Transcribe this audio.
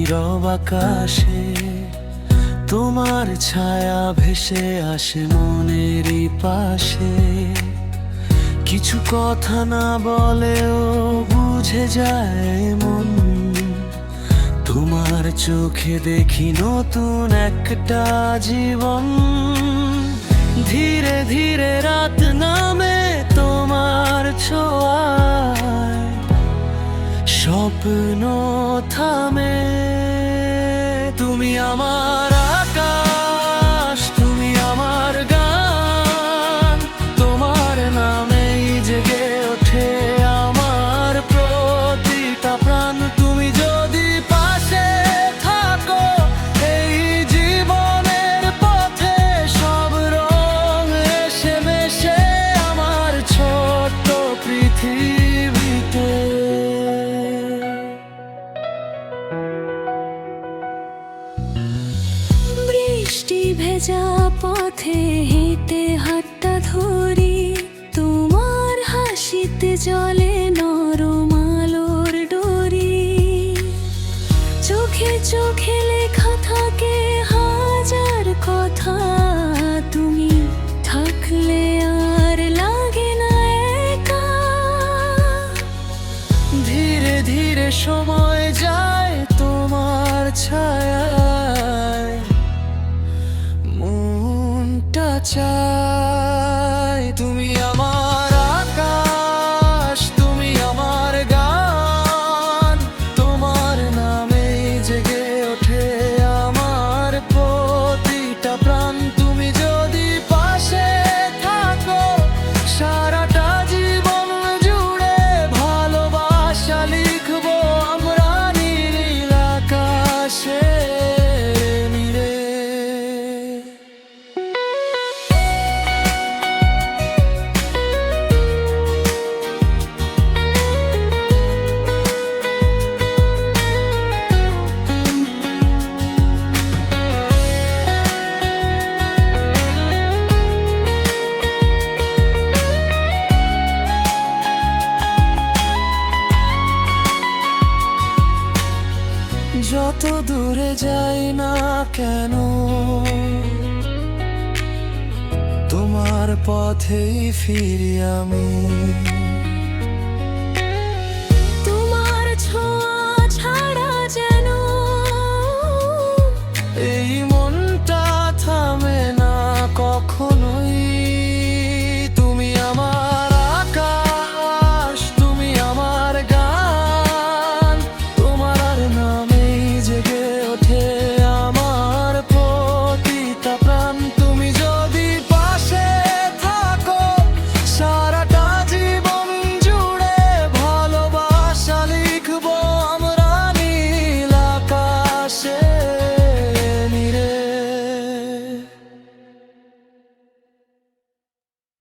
নীরব আকাশে তোমার ছায়া ভেসে আসে মনেরই পাশে। কিছু কথা না বলেও বুঝে যায় মন, তোমার চোখে দেখি নতুন একটা জীবন। ধীরে ধীরে রাত নামে তোমার ছোঁয়ায়, স্বপ্ন থামে। তুমি আমার আকাশ, তুমি আমার গান, তোমার নামেই জেগে ওঠে আমার প্রতিটা প্রাণ। তুমি যদি পাশে থাকো এই জীবনের পথে, সব রং এসে মেশে আমার ছোট্ট পৃথিবীতে। বৃষ্টি ভেজা পথে হেঁটে হাতটা ধরি, তোমার হাসিতে জলে নরম আলোর ডোরি। চোখে চোখে লেখা থাকে হাজার কথা, তুমি থাকলে আর লাগে না একা। ধীরে ধীরে সময় যায় তোমার ছায়ায়, মনটা চায়। তুমি আমার আকাশ, তুমি আমার গান, তোমার নামেই জেগে ওঠে আমার প্রতিটা প্রাণ। তুমি যদি পাশে থাকো সারাটা জীবন জুড়ে ভালোবাসা লিখবো আমরা নীল আকাশে নীড়ে। যত দূরে যাই না কেন তোমার পথেই ফিরি আমি।